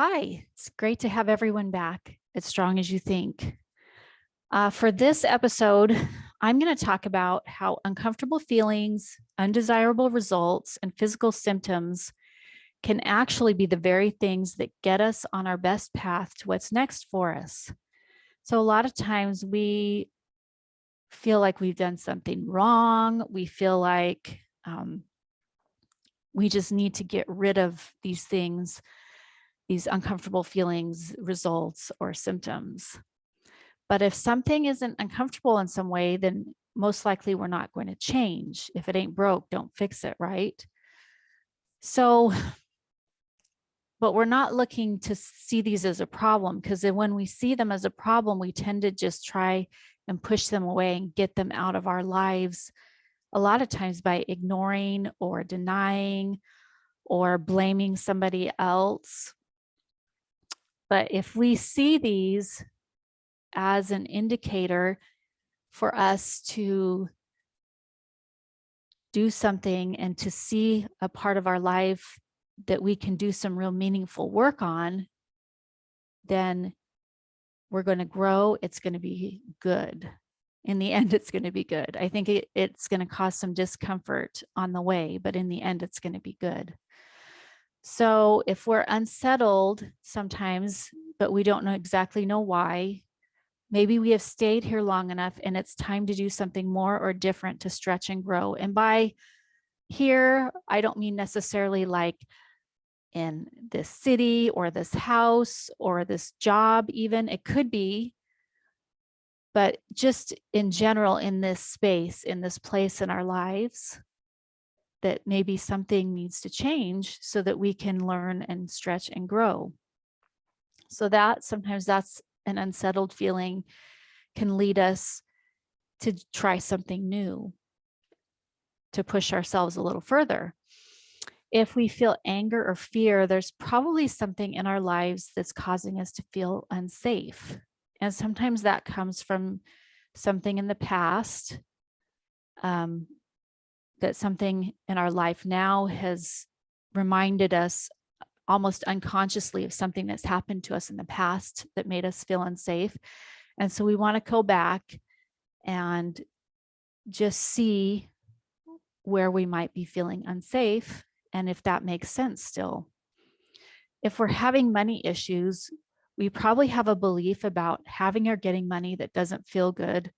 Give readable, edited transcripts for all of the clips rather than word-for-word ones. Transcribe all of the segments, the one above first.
Hi, it's great to have everyone back as strong as you think. For this episode, I'm going to talk about how uncomfortable feelings, undesirable results, and physical symptoms can actually be the very things that get us on our best path to what's next for us. So, a lot of times we feel like we've done something wrong. We feel like we just need to get rid of these things, these uncomfortable feelings, results, or symptoms. But if something isn't uncomfortable in some way, then most likely we're not going to change. If it ain't broke, don't fix it, right? So, but we're not looking to see these as a problem, because when we see them as a problem, we tend to just try and push them away and get them out of our lives, a lot of times by ignoring or denying or blaming somebody else. But if we see these as an indicator for us to do something and to see a part of our life that we can do some real meaningful work on, then we're going to grow. It's going to be good. In the end, it's going to be good. I think it's going to cause some discomfort on the way, but in the end, it's going to be good. So if we're unsettled sometimes, but we don't exactly know why, maybe we have stayed here long enough and it's time to do something more or different to stretch and grow. And by here, I don't mean necessarily like in this city or this house or this job, even. It could be, but just in general, in this space, in this place in our lives, that maybe something needs to change so that we can learn and stretch and grow. So that sometimes that's an unsettled feeling can lead us to try something new, to push ourselves a little further. If we feel anger or fear, there's probably something in our lives that's causing us to feel unsafe. And sometimes that comes from something in the past, that something in our life now has reminded us almost unconsciously of something that's happened to us in the past that made us feel unsafe. And so we want to go back and just see where we might be feeling unsafe and if that makes sense still. If we're having money issues, we probably have a belief about having or getting money that doesn't feel good,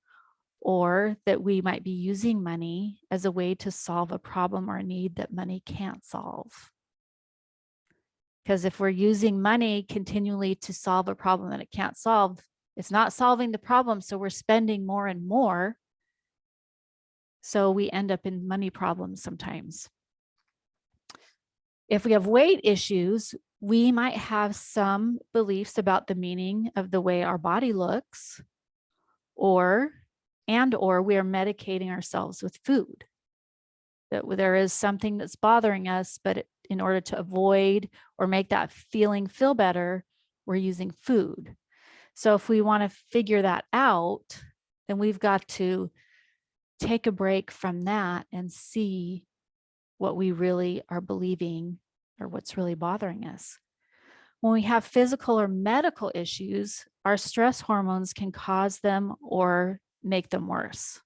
or that we might be using money as a way to solve a problem or a need that money can't solve. Because if we're using money continually to solve a problem that it can't solve, it's not solving the problem, so we're spending more and more. So we end up in money problems sometimes. If we have weight issues, we might have some beliefs about the meaning of the way our body looks, or we are medicating ourselves with food. That there is something that's bothering us, but in order to avoid or make that feeling feel better, we're using food. So if we want to figure that out, then we've got to take a break from that and see what we really are believing or what's really bothering us. When we have physical or medical issues, our stress hormones can cause them or make them worse.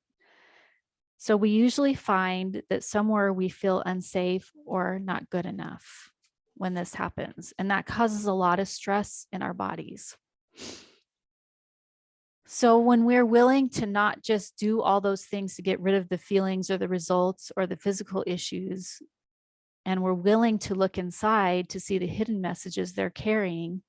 So we usually find that somewhere we feel unsafe or not good enough when this happens, and that causes a lot of stress in our bodies. So when we're willing to not just do all those things to get rid of the feelings or the results or the physical issues, and we're willing to look inside to see the hidden messages they're carrying,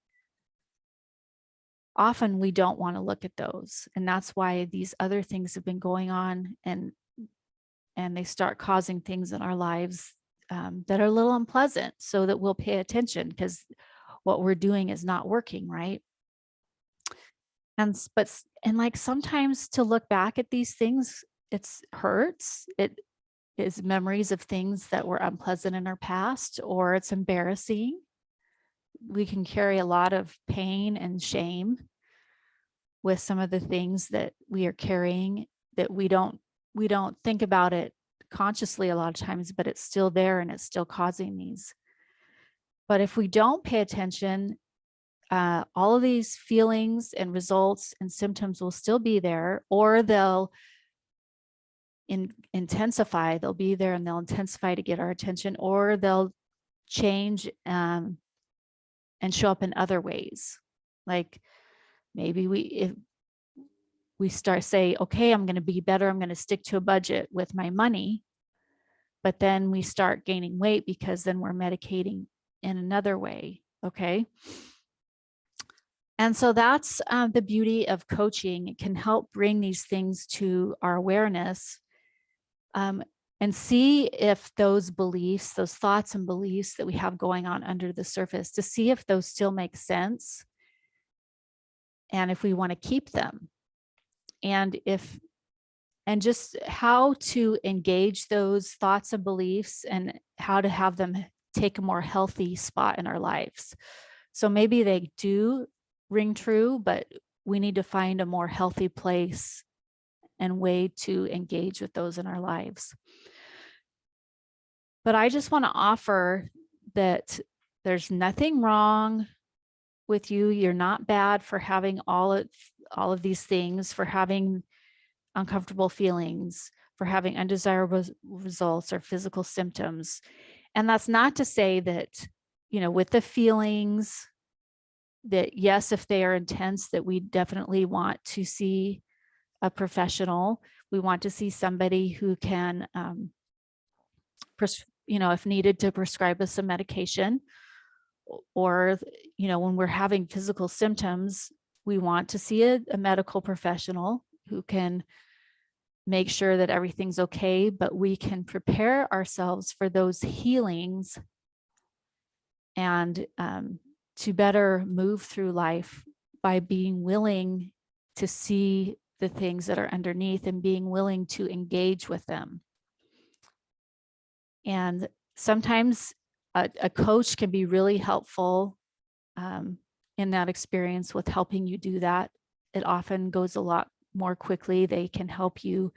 often we don't want to look at those. And that's why these other things have been going on, and they start causing things in our lives that are a little unpleasant, so that we'll pay attention, because what we're doing is not working, right? And like sometimes to look back at these things, it hurts. It is memories of things that were unpleasant in our past, or it's embarrassing. We can carry a lot of pain and shame with some of the things that we are carrying, that we don't think about it consciously a lot of times, but it's still there and it's still causing these. But if we don't pay attention, all of these feelings and results and symptoms will still be there, or they'll intensify. They'll be there and they'll intensify to get our attention, or they'll change and show up in other ways. Like maybe if we start say, okay, I'm going to be better, I'm going to stick to a budget with my money, but then we start gaining weight because then we're medicating in another way. Okay. And so that's the beauty of coaching. It can help bring these things to our awareness, and see if those beliefs, those thoughts and beliefs that we have going on under the surface, to see if those still make sense and if we want to keep them. And just how to engage those thoughts and beliefs and how to have them take a more healthy spot in our lives. So maybe they do ring true, but we need to find a more healthy place and way to engage with those in our lives. But I just want to offer that there's nothing wrong with you. You're not bad for having all of these things, for having uncomfortable feelings, for having undesirable results or physical symptoms. And that's not to say that, with the feelings, that yes, if they are intense, that we definitely want to see a professional. We want to see somebody who can, if needed, to prescribe us some medication. Or, when we're having physical symptoms, we want to see a medical professional who can make sure that everything's okay, but we can prepare ourselves for those healings and to better move through life by being willing to see the things that are underneath and being willing to engage with them. And sometimes a coach can be really helpful in that experience with helping you do that. It often goes a lot more quickly. They can help you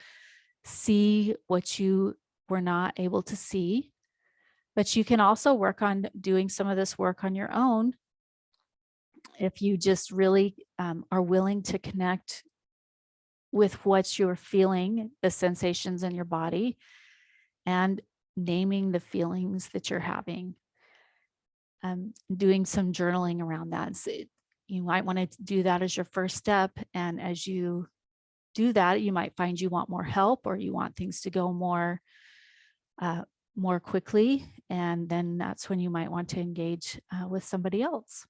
see what you were not able to see, but you can also work on doing some of this work on your own if you just really are willing to connect with what you're feeling, the sensations in your body, and naming the feelings that you're having. Doing some journaling around that. So you might want to do that as your first step. And as you do that, you might find you want more help, or you want things to go more quickly. And then that's when you might want to engage with somebody else.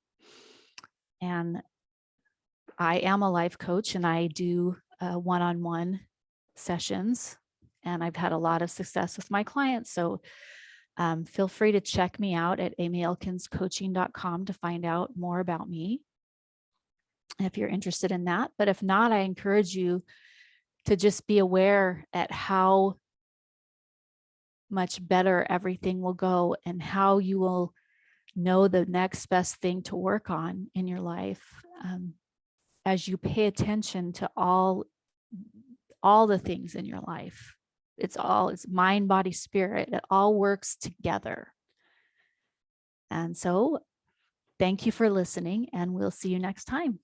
And I am a life coach, and I do one-on-one sessions, and I've had a lot of success with my clients. So feel free to check me out at amyelkinscoaching.com to find out more about me if you're interested in that. But if not, I encourage you to just be aware at how much better everything will go and how you will know the next best thing to work on in your life as you pay attention to all the things in your life. It's mind, body, spirit. It all works together. And so thank you for listening, and we'll see you next time.